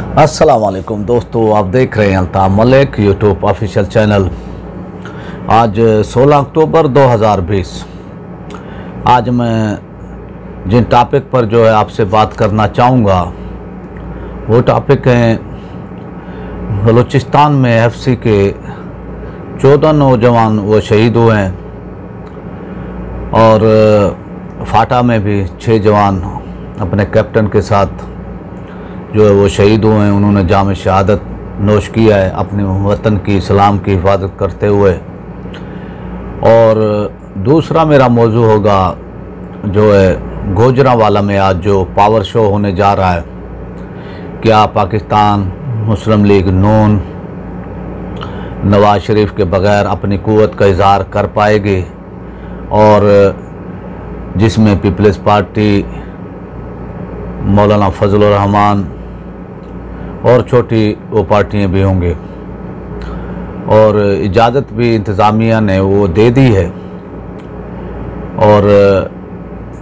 अस्सलाम वालेकुम दोस्तों, आप देख रहे हैं Altaf Malik YouTube official channel. आज 16 अक्टूबर 2020। आज मैं जिन टॉपिक पर जो है आपसे बात करना चाहूँगा वो टॉपिक हैं बलूचिस्तान में एफसी के 14 नौजवान वो शहीद हुए हैं और फाटा में भी 6 जवान अपने कैप्टन के साथ जो है वो शहीद हुए हैं। उन्होंने जाम शहादत नोश किया है अपने वतन की इस्लाम की हिफाजत करते हुए। और दूसरा मेरा मौजू होगा जो है गुजरांवाला में आज जो पावर शो होने जा रहा है, क्या पाकिस्तान मुस्लिम लीग नून नवाज शरीफ के बगैर अपनी क़ुव्वत का इज़हार कर पाएगी, और जिसमें पीपल्स पार्टी, मौलाना फजलुर रहमान और छोटी वो पार्टियां भी होंगे। और इजाज़त भी इंतज़ामिया ने वो दे दी है और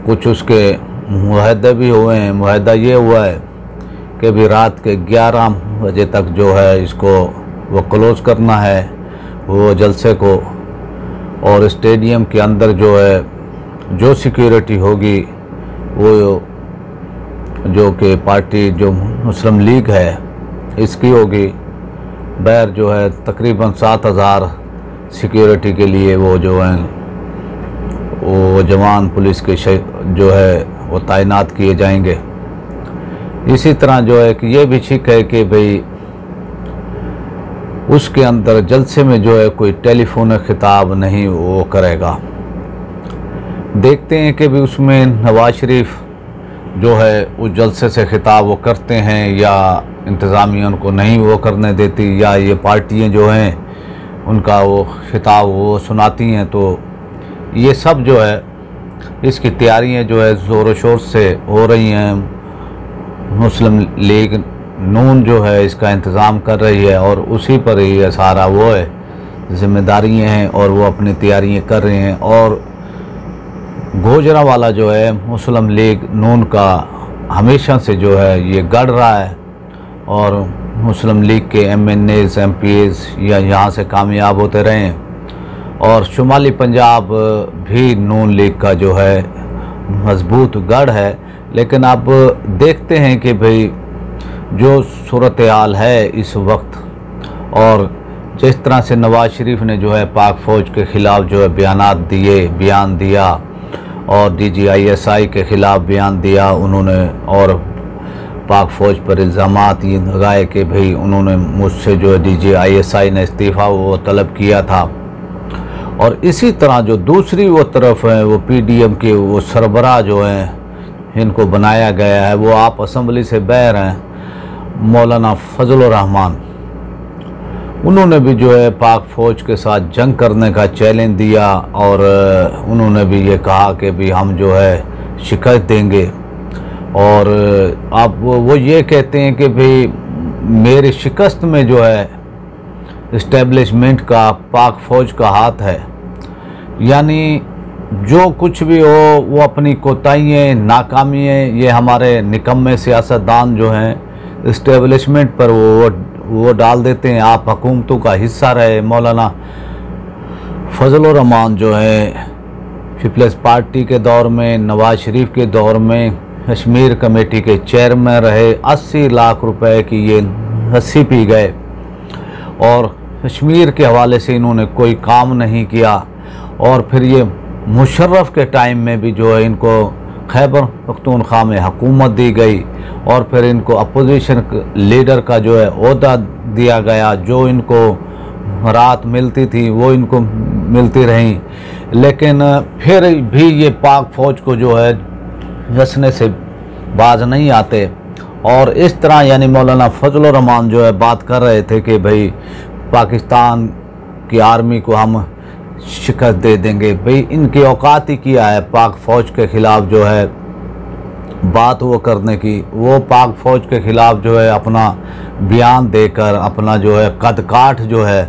कुछ उसके मुआहदे भी हुए हैं। मुआहदा ये हुआ है कि भी रात के 11 बजे तक जो है इसको वो क्लोज़ करना है वो जलसे को, और स्टेडियम के अंदर जो है जो सिक्योरिटी होगी वो जो कि पार्टी जो मुस्लिम लीग है इसकी होगी। बाहर जो है तकरीबन 7000 सिक्योरिटी के लिए वो जो हैं वो जवान पुलिस के जो है वो तैनात किए जाएंगे। इसी तरह जो है कि ये भी ठीक है कि भाई उसके अंदर जलसे में जो है कोई टेलीफोन खिताब नहीं वो करेगा। देखते हैं कि भी उसमें नवाज शरीफ जो है उस जलसे से खिताब वो करते हैं या इंतज़ामिया उनको नहीं वो करने देती, या ये पार्टियां जो हैं उनका वो खिताब वो सुनाती हैं। तो ये सब जो है इसकी तैयारियां जो है ज़ोर शोर से हो रही हैं। मुस्लिम लीग नून जो है इसका इंतज़ाम कर रही है और उसी पर ही सारा वो है जिम्मेदारियाँ हैं और वो अपनी तैयारियाँ कर रहे हैं। और गुजरांवाला जो है मुस्लिम लीग नून का हमेशा से जो है ये गढ़ रहा है, और मुस्लिम लीग के MNAs MPs या यहाँ से कामयाब होते रहे हैं। और शुमाली पंजाब भी नून लीग का जो है मजबूत गढ़ है। लेकिन अब देखते हैं कि भाई जो सूरत हाल है इस वक्त, और जिस तरह से नवाज शरीफ ने जो है पाक फ़ौज के ख़िलाफ़ जो है बयान दिया और DGISI के ख़िलाफ़ बयान दिया उन्होंने, और पाक फ़ौज पर इल्ज़ामात ये लगाए कि भाई उन्होंने मुझसे जो है DGISI ने इस्तीफ़ा वो तलब किया था। और इसी तरह जो दूसरी वो तरफ है वो PDM के वो सरबराह जो हैं इनको बनाया गया है, वो आप असम्बली से बाहर हैं, मौलाना फजलुर रहमान। उन्होंने भी जो है पाक फ़ौज के साथ जंग करने का चैलेंज दिया और उन्होंने भी ये कहा कि भी हम जो है शिकस्त देंगे। और अब वो ये कहते हैं कि भाई मेरी शिकस्त में जो है इस्टेब्लिशमेंट का पाक फ़ौज का हाथ है। यानी जो कुछ भी हो वो अपनी कोताहियाँ नाकामियाँ ये हमारे निकम्मे सियासतदान जो हैं इस्टेब्लिशमेंट पर वो डाल देते हैं। आप हुकूमतों का हिस्सा रहे। मौलाना फजलुर रहमान जो है पीपल्स पार्टी के दौर में, नवाज शरीफ के दौर में कश्मीर कमेटी के चेयरमैन रहे। 80 लाख रुपए की ये लस्सी पी गए और कश्मीर के हवाले से इन्होंने कोई काम नहीं किया। और फिर ये मुशर्रफ के टाइम में भी जो है इनको खैबर पख्तूनख्वा में हुकूमत दी गई और फिर इनको अपोजिशन लीडर का जो है ओहदा दिया गया। जो इनको राहत मिलती थी वो इनको मिलती रही, लेकिन फिर भी ये पाक फ़ौज को जो है हंसने से बाज नहीं आते। और इस तरह यानी मौलाना फजलुर रहमान जो है बात कर रहे थे कि भाई पाकिस्तान की आर्मी को हम शिकस्त दे देंगे। भाई इनकी औकात ही किया है पाक फ़ौज के ख़िलाफ़ जो है बात वो करने की। वो पाक फ़ौज के ख़िलाफ़ जो है अपना बयान देकर अपना जो है कद काठ जो है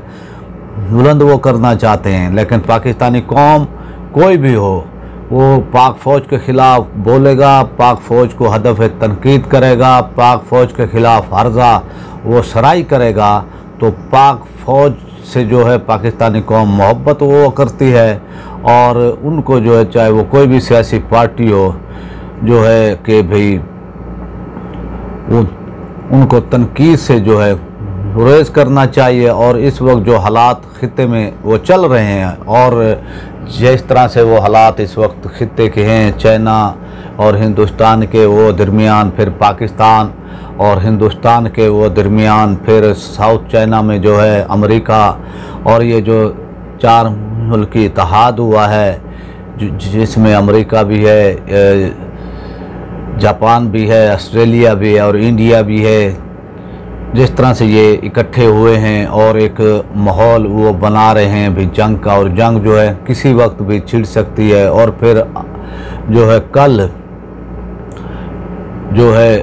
बुलंद वो करना चाहते हैं। लेकिन पाकिस्तानी कौम कोई भी हो वो पाक फ़ौज के ख़िलाफ़ बोलेगा, पाक फ़ौज को हदफ तनकीद करेगा, पाक फ़ौज के ख़िलाफ़ हर्जा वो सराई करेगा, तो पाक फ़ौज से जो है पाकिस्तानी कौम मोहब्बत वो करती है और उनको जो है चाहे वो कोई भी सियासी पार्टी हो जो है कि भाई वो उनको तनकीद से जो है गुरेज करना चाहिए। और इस वक्त जो हालात ख़ित्ते में वो चल रहे हैं और जिस तरह से वो हालात इस वक्त ख़ित्ते के हैं, चाइना और हिंदुस्तान के वो दरमियान, फिर पाकिस्तान और हिंदुस्तान के वो दरमियान, फिर साउथ चाइना में जो है अमेरिका, और ये जो 4 मुल्की इत्तेहाद हुआ है जिसमें अमेरिका भी है, जापान भी है, ऑस्ट्रेलिया भी है और इंडिया भी है, जिस तरह से ये इकट्ठे हुए हैं और एक माहौल वो बना रहे हैं भी जंग का, और जंग जो है किसी वक्त भी छिड़ सकती है। और फिर जो है कल जो है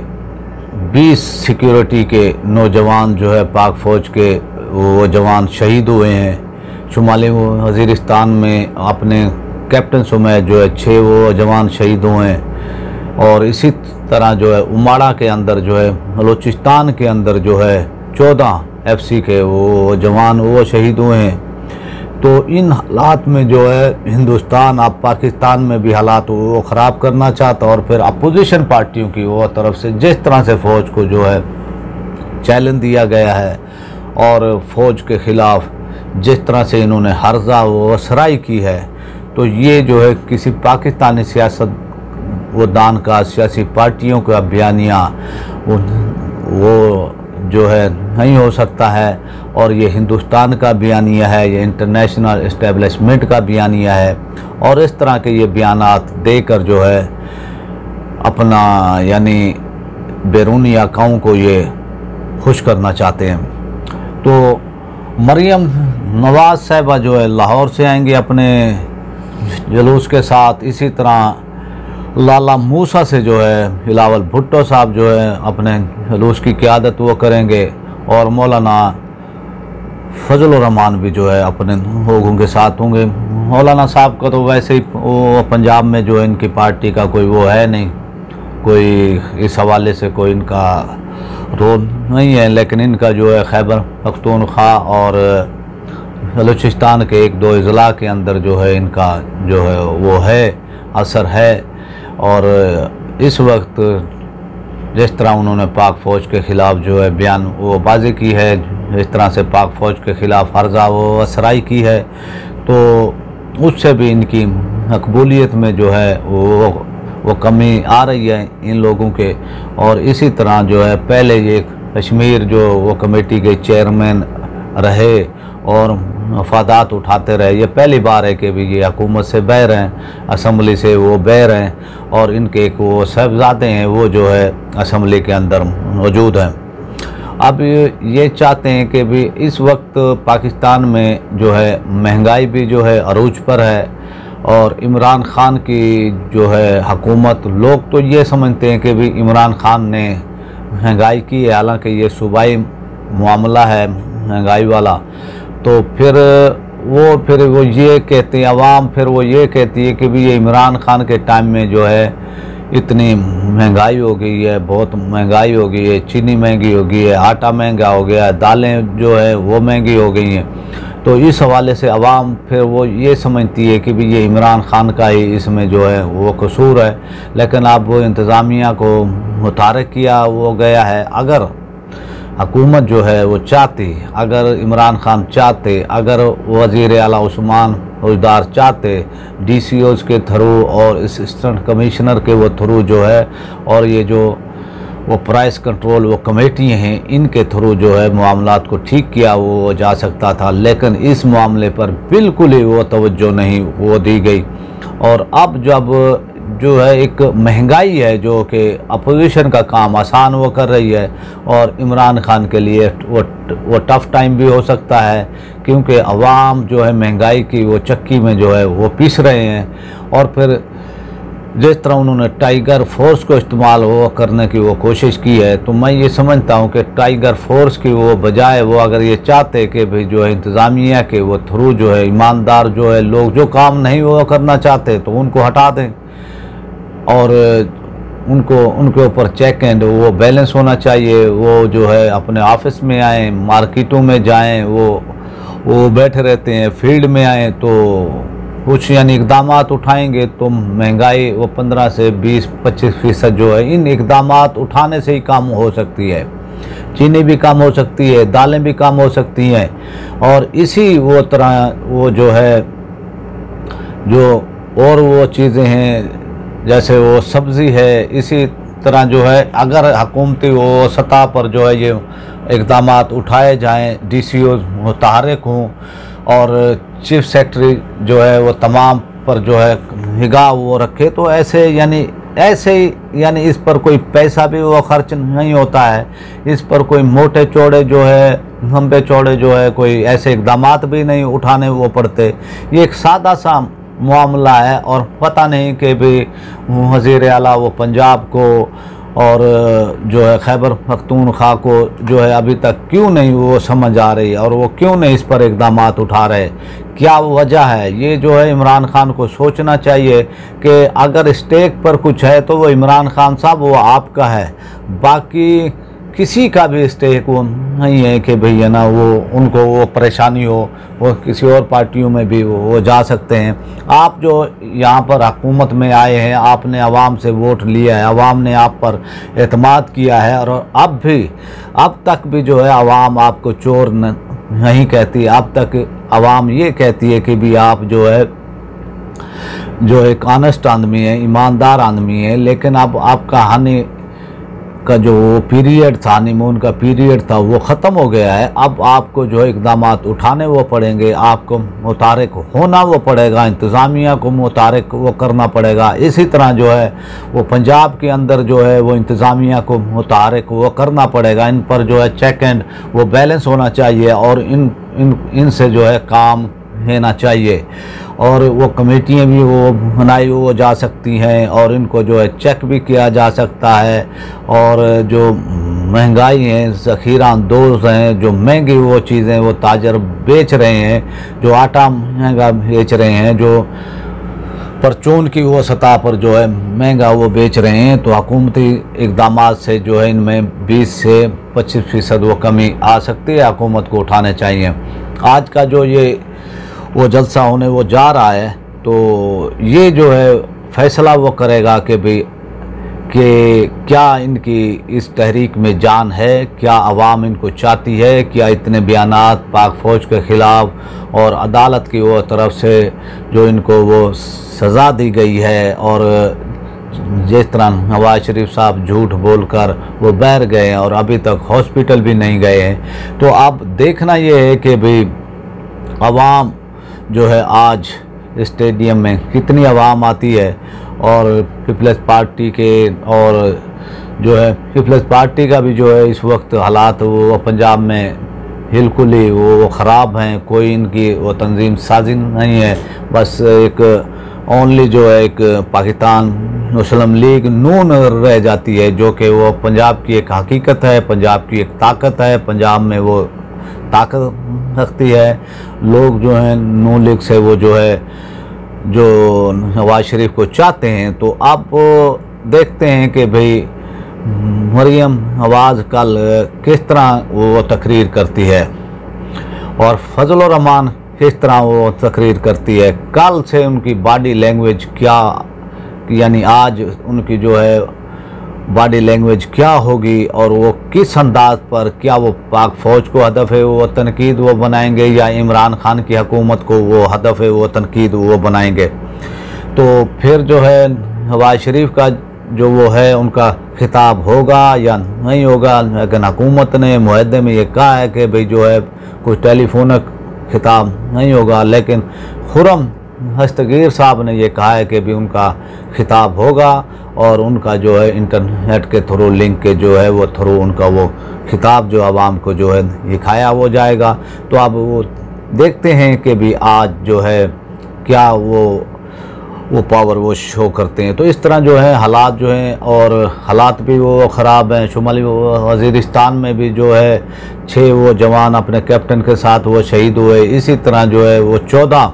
20 सिक्योरिटी के नौजवान जो है पाक फ़ौज के वो जवान शहीद हुए हैं। शुमाली वज़ीरिस्तान में अपने कैप्टन समेत जो है 6 वो जवान शहीद हुए हैं। और इसी तरह जो है उमाड़ा के अंदर जो है बलूचिस्तान के अंदर जो है 14 FC के वो जवान वो शहीद हुए हैं। तो इन हालात में जो है हिंदुस्तान अब पाकिस्तान में भी हालात वो ख़राब करना चाहता, और फिर अपोजिशन पार्टियों की वो तरफ से जिस तरह से फ़ौज को जो है चैलेंज दिया गया है और फ़ौज के ख़िलाफ़ जिस तरह से इन्होंने हर्जा वो सराई की है, तो ये जो है किसी पाकिस्तानी सियासत वो दान का, सियासी पार्टियों का बयानिया वो जो है नहीं हो सकता है। और ये हिंदुस्तान का बयानिया है, ये इंटरनेशनल इस्टेब्लिशमेंट का बयानिया है, और इस तरह के ये बयानात देकर जो है अपना यानी बैरूनी आकाओं को ये खुश करना चाहते हैं। तो मरियम नवाज़ साहिबा जो है लाहौर से आएंगे अपने जुलूस के साथ, इसी तरह लाला मूसा से जो है बिलावल भुट्टो साहब जो है अपने जुलूस की क़यादत वो करेंगे, और मौलाना फजल रहमान भी जो है अपने लोगों के साथ होंगे। मौलाना साहब का तो वैसे ही वो पंजाब में जो है इनकी पार्टी का कोई वो है नहीं, कोई इस हवाले से कोई इनका रोल नहीं है, लेकिन इनका जो है खैबर पख्तूनख्वा और बलूचिस्तान के 1-2 अज़ला के अंदर जो है इनका जो है वो है असर है। और इस वक्त जिस तरह उन्होंने पाक फ़ौज के ख़िलाफ़ जो है बयान वो बाजी की है, इस तरह से पाक फ़ौज के ख़िलाफ़ हर्जा वो असराई की है, तो उससे भी इनकी मकबूलियत में जो है वो कमी आ रही है इन लोगों के। और इसी तरह जो है पहले ये कश्मीर जो वो कमेटी के चेयरमैन रहे और मफादात उठाते रहे, ये पहली बार है कि भी ये हुकूमत से बहर हैं, असम्बली से वो बहर हैं, और इनके एक वो साहबजादे हैं वो जो है असम्बली के अंदर मौजूद हैं। अब ये चाहते हैं कि भी इस वक्त पाकिस्तान में जो है महंगाई भी जो है अरूज पर है, और इमरान ख़ान की जो है हुकूमत, लोग तो ये समझते हैं कि भी इमरान ख़ान ने महंगाई की है, हालांकि ये सूबाई मामला है महंगाई वाला। तो फिर वो ये कहते हैं अवाम, फिर वो ये कहती है कि भी ये इमरान ख़ान के टाइम में जो है इतनी महंगाई हो गई है, बहुत महंगाई हो गई है, चीनी महंगी हो गई है, आटा महंगा हो गया है, दालें जो है वो महंगी हो गई हैं। तो इस हवाले से अवाम फिर वो ये समझती है कि भी ये इमरान ख़ान का ही इसमें जो है वो कसूर है। लेकिन अब वो इंतज़ामिया को मुतारक किया वो गया है, अगर हुकूमत जो है वो चाहती, अगर इमरान ख़ान चाहते, अगर वज़ीर आला उस्मान फौजदार चाहते, DCOs के थ्रू और असिस्टेंट कमिश्नर के वो थ्रू जो है, और ये जो वो प्राइस कंट्रोल वो कमेटियाँ हैं इनके थ्रू जो है मामलात को ठीक किया वो जा सकता था। लेकिन इस मामले पर बिल्कुल ही वो तवज्जो नहीं वो दी गई। और अब जब जो है एक महंगाई है जो कि अपोजिशन का काम आसान वो कर रही है, और इमरान ख़ान के लिए वो टफ़ टाइम भी हो सकता है, क्योंकि अवाम जो है महंगाई की वो चक्की में जो है वो पीस रहे हैं। और फिर जिस तरह उन्होंने टाइगर फोर्स को इस्तेमाल वो करने की वो कोशिश की है, तो मैं ये समझता हूँ कि टाइगर फोर्स की वो बजाय वो अगर ये चाहते कि भाई जो है इंतज़ामिया के वो थ्रू जो है ईमानदार जो है लोग जो काम नहीं वो करना चाहते तो उनको हटा दें और उनको उनके ऊपर चेक एंड वो बैलेंस होना चाहिए। वो जो है अपने ऑफिस में आएँ, मार्केटों में जाएँ, वो बैठे रहते हैं, फील्ड में आएँ तो कुछ यानी इकदाम उठाएंगे तो महंगाई वो 15 से 20-25% जो है इन इकदाम उठाने से ही कम हो सकती है। चीनी भी कम हो सकती है, दालें भी कम हो सकती हैं और इसी वो तरह वो जो है जो और वो चीज़ें हैं जैसे वो सब्ज़ी है, इसी तरह जो है अगर हुकूमती वो सतह पर जो है ये इकदाम उठाए जाएँ, DCO मुतहर्रिक हों और चीफ सेक्रेटरी जो है वो तमाम पर जो है निगाह वो रखे, तो ऐसे यानी इस पर कोई पैसा भी वो खर्च नहीं होता है, इस पर कोई मोटे चौड़े जो है लंबे चौड़े जो है कोई ऐसे इकदाम भी नहीं उठाने वो पड़ते। ये एक सादा सा मामला है और पता नहीं कि भी वज़ीर आला वो पंजाब को और जो है खैबर पख्तूनख्वा को जो है अभी तक क्यों नहीं वो समझ आ रही और वो क्यों नहीं इस पर इकदाम उठा रहे, क्या वजह है। ये जो है इमरान खान को सोचना चाहिए कि अगर स्टेक पर कुछ है तो वो इमरान खान साहब वो आपका है, बाकी किसी का भी स्टेक वो नहीं है कि भाई है ना वो उनको वो परेशानी हो, वो किसी और पार्टियों में भी वो जा सकते हैं। आप जो यहाँ पर हुकूमत में आए हैं, आपने आवाम से वोट लिया है, आवाम ने आप पर एतमाद किया है और अब तक भी जो है आवाम आपको चोर नहीं कहती, अब तक आवाम ये कहती है कि भी आप जो एक ऑनेस्ट आदमी है, ईमानदार आदमी है। लेकिन अब आपका हानि का जो पीरियड था, हनीमून का पीरियड था, वो ख़त्म हो गया है। अब आपको जो है इकदाम उठाने वो पड़ेंगे, आपको मुतारिक होना वो पड़ेगा, इंतज़ामिया को मुतारिक वो करना पड़ेगा। इसी तरह जो है वो पंजाब के अंदर जो है वो इंतज़ामिया को मुतारिक वो करना पड़ेगा। इन पर जो है चेक एंड वो बैलेंस होना चाहिए और इनसे जो है काम लेना चाहिए और वो कमेटियाँ भी वो बनाई वो जा सकती हैं और इनको जो है चेक भी किया जा सकता है। और जो महंगाई है, ज़ख़ीरा दोस्त हैं, जो महंगी वो चीज़ें वो ताजर बेच रहे हैं, जो आटा महंगा बेच रहे हैं, जो परचून की वो सतह पर जो है महंगा वो बेच रहे हैं, तो हुकूमती इक़दाम से जो है इनमें 20 से 25% वो कमी आ सकती है, हुकूमत को उठाने चाहिए। आज का जो ये वो जलसा होने वो जा रहा है तो ये जो है फैसला वो करेगा कि भाई कि क्या इनकी इस तहरीक में जान है, क्या अवाम इनको चाहती है, क्या इतने बयानात पाक फ़ौज के ख़िलाफ़ और अदालत की वो तरफ से जो इनको वो सज़ा दी गई है और जिस तरह नवाज शरीफ साहब झूठ बोलकर वो बैर गए और अभी तक हॉस्पिटल भी नहीं गए हैं। तो अब देखना ये है कि भाई अवाम जो है आज स्टेडियम में कितनी आवाम आती है और पीपल्स पार्टी के और जो है पीपल्स पार्टी का भी जो है इस वक्त हालात वो पंजाब में बिल्कुल ही वो ख़राब हैं। कोई इनकी वो तंजीम साजी नहीं है, बस एक ओनली जो है एक पाकिस्तान मुस्लिम लीग नून रह जाती है, जो कि वो पंजाब की एक हकीकत है, पंजाब की एक ताकत है, पंजाब में वो ताकत रखती है। लोग जो हैं नून लीग से वो जो है जो नवाज शरीफ को चाहते हैं। तो आप देखते हैं कि भाई मरियम नवाज कल किस तरह वो तकरीर करती है और फजल रहमान किस तरह वो तकरीर करती है। कल से उनकी बॉडी लैंग्वेज क्या, यानी आज उनकी जो है बॉडी लैंग्वेज क्या होगी और वो किस अंदाज पर, क्या वो पाक फ़ौज को हदफ है वो तनकीद वो बनाएंगे या इमरान खान की हुकूमत को वो हदफ है वो तनकीद वो बनाएंगे। तो फिर जो है नवाज शरीफ का जो वो है उनका खिताब होगा या नहीं होगा। लेकिन हुकूमत ने मुआहदे में ये कहा है कि भाई जो है कोई टेलीफोनिक खिताब नहीं होगा, लेकिन खुर्रम दस्तगीर साहब ने ये कहा है कि भी उनका खिताब होगा और उनका जो है इंटरनेट के थ्रू लिंक के जो है वो थ्रू उनका वो खिताब जो आवाम को जो है दिखाया वो जाएगा। तो अब वो देखते हैं कि भी आज जो है क्या वो वो पावर वो शो करते हैं। तो इस तरह जो है हालात जो हैं, और हालात भी वो ख़राब हैं। शुमाली वज़ीरिस्तान में भी जो है 6 वो जवान अपने कैप्टन के साथ वो शहीद हुए। इसी तरह जो है वो 14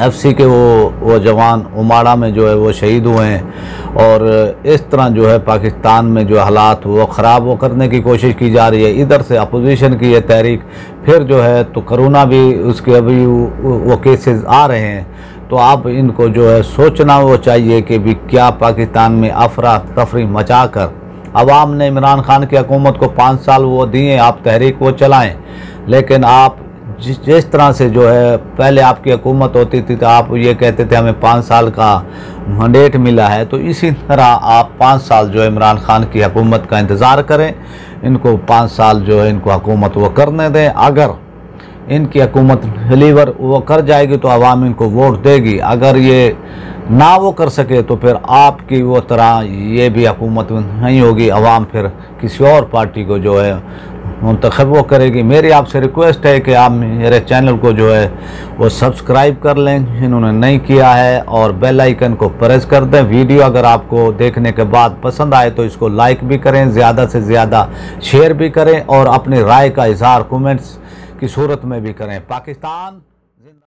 FC के वो जवान उमाड़ा में जो है वो शहीद हुए हैं। और इस तरह जो है पाकिस्तान में जो हालात वो ख़राब वो करने की कोशिश की जा रही है। इधर से अपोजिशन की ये तहरीक, फिर जो है तो कोरोना भी उसके अभी वो केसेस आ रहे हैं। तो आप इनको जो है सोचना वो चाहिए कि भी क्या पाकिस्तान में अफरा तफरी मचा कर अवाम ने इमरान खान की हुकूमत को 5 साल वो दिए, आप तहरीक वो चलाएं, लेकिन आप जिस तरह से जो है पहले आपकी हुकूमत होती थी तो आप ये कहते थे हमें 5 साल का मैंडेट मिला है, तो इसी तरह आप 5 साल जो है इमरान खान की हुकूमत का इंतज़ार करें। इनको 5 साल जो है इनको हुकूमत वो करने दें। अगर इनकी हुकूमत डिलीवर वो कर जाएगी तो आवाम इनको वोट देगी। अगर ये ना वो कर सके तो फिर आपकी वो तरह ये भी हुकूमत नहीं होगी, आवाम फिर किसी और पार्टी को जो है मुंतखब वो करेगी। मेरी आपसे रिक्वेस्ट है कि आप मेरे चैनल को जो है वो सब्सक्राइब कर लें जिन्होंने नहीं किया है, और बेल आइकन को प्रेस कर दें। वीडियो अगर आपको देखने के बाद पसंद आए तो इसको लाइक भी करें, ज़्यादा से ज़्यादा शेयर भी करें, और अपनी राय का इजहार कमेंट्स की सूरत में भी करें। पाकिस्तान